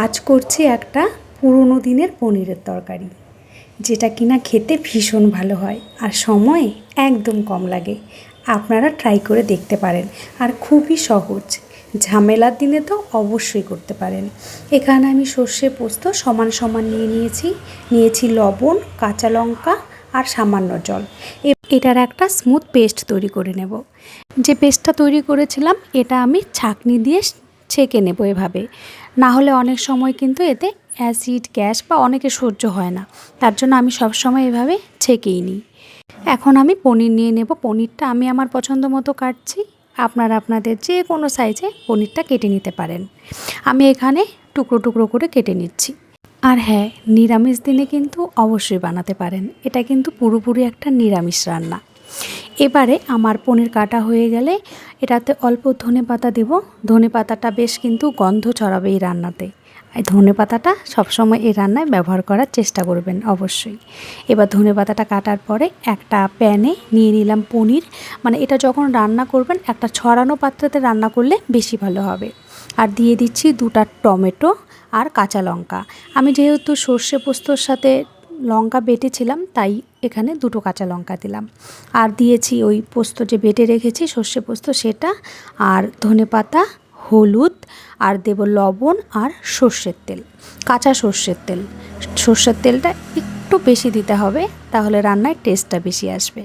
আজ করছি একটা পুরনো দিনের পনিরের তরকারি, যেটা কিনা খেতে ভীষণ ভালো হয় আর সময় একদম কম লাগে। আপনারা ট্রাই করে দেখতে পারেন, আর খুবই সহজ, ঝামেলার দিনে তো অবশ্যই করতে পারেন। এখানে আমি সর্ষে পোস্ত সমান সমান নিয়েছি লবণ, কাঁচা লঙ্কা আর সামান্য জল। এটার একটা স্মুথ পেস্ট তৈরি করে নেব। যে পেস্টটা তৈরি করেছিলাম এটা আমি ছাঁকনি দিয়ে ছেঁকে নেব এভাবে, না হলে অনেক সময় কিন্তু এতে অ্যাসিড গ্যাস বা অনেকে সহ্য হয় না, তার জন্য আমি সবসময় এভাবে ছেঁকেই নিই। এখন আমি পনির নিয়ে নেব। পনিরটা আমি আমার পছন্দ মতো কাটছি, আপনারা আপনাদের যে কোনো সাইজে পনিরটা কেটে নিতে পারেন। আমি এখানে টুকরো টুকরো করে কেটে নিচ্ছি। আর হ্যাঁ, নিরামিষ দিনে কিন্তু অবশ্যই বানাতে পারেন, এটা কিন্তু পুরোপুরি একটা নিরামিষ রান্না। এবারে আমার পনির কাটা হয়ে গেলে এটাতে অল্প ধনেপাতা দেব। ধনেপাতাটা বেশ কিন্তু গন্ধ ছড়াবে এই রান্নাতে। এই ধনেপাতাটা সবসময় এই রান্নায় ব্যবহার করার চেষ্টা করবেন অবশ্যই। এবার ধনেপাতাটা কাটার পরে একটা প্যানে নিয়ে নিলাম পনির। মানে এটা যখন রান্না করবেন একটা ছড়ানো পাত্রতে রান্না করলে বেশি ভালো হবে। আর দিয়ে দিচ্ছি 2টা টমেটো আর কাঁচা লঙ্কা। আমি যেহেতু সর্ষে পোস্তর সাথে লঙ্কা বেটেছিলাম তাই এখানে 2টো কাঁচা লঙ্কা দিলাম। আর দিয়েছি ওই পোস্ত যে বেটে রেখেছি সর্ষে পোস্ত সেটা, আর ধনেপাতা, হলুদ, আর দেব লবণ আর সর্ষের তেল, কাঁচা সর্ষের তেল। সর্ষের তেলটা একটু বেশি দিতে হবে, তাহলে রান্নায় টেস্টটা বেশি আসবে।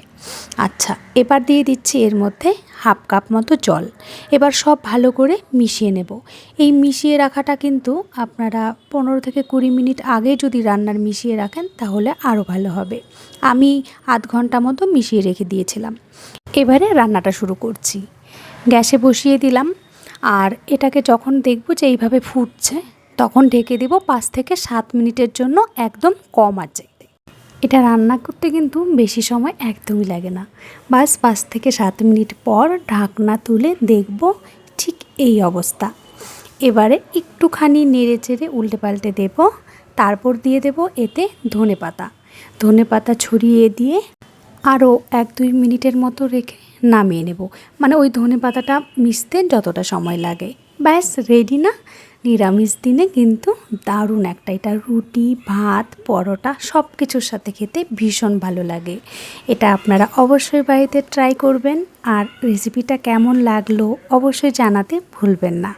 আচ্ছা, এবার দিয়ে দিচ্ছি এর মধ্যে 1/2 কাপ মতো জল। এবার সব ভালো করে মিশিয়ে নেব। এই মিশিয়ে রাখাটা কিন্তু আপনারা 15 থেকে 20 মিনিট আগে যদি রান্নার মিশিয়ে রাখেন তাহলে আরও ভালো হবে। আমি আধ ঘন্টা মতো মিশিয়ে রেখে দিয়েছিলাম। এবারে রান্নাটা শুরু করছি। গ্যাসে বসিয়ে দিলাম, আর এটাকে যখন দেখব যে এইভাবে ফুটছে তখন ঢেকে দেব 5 থেকে 7 মিনিটের জন্য, একদম কম আঁচে। এটা রান্না করতে কিন্তু বেশি সময় একদমই লাগে না। বাস 5 থেকে 7 মিনিট পর ঢাকনা তুলে দেখব ঠিক এই অবস্থা। এবারে একটুখানি নেড়ে চেড়ে উল্টে পাল্টে দেব, তারপর দিয়ে দেব এতে ধনেপাতা ছড়িয়ে দিয়ে আরও 1-2 মিনিটের মতো রেখে নামিয়ে নেব। মানে ওই ধনেপাতাটা মিশতে যতটা সময় লাগে। ব্যাস রেডি না? নিরামিষ দিনে কিন্তু দারুণ একটা, এটা রুটি, ভাত, পরোটা সব কিছুর সাথে খেতে ভীষণ ভালো লাগে। এটা আপনারা অবশ্যই বাড়িতে ট্রাই করবেন, আর রেসিপিটা কেমন লাগলো অবশ্যই জানাতে ভুলবেন না।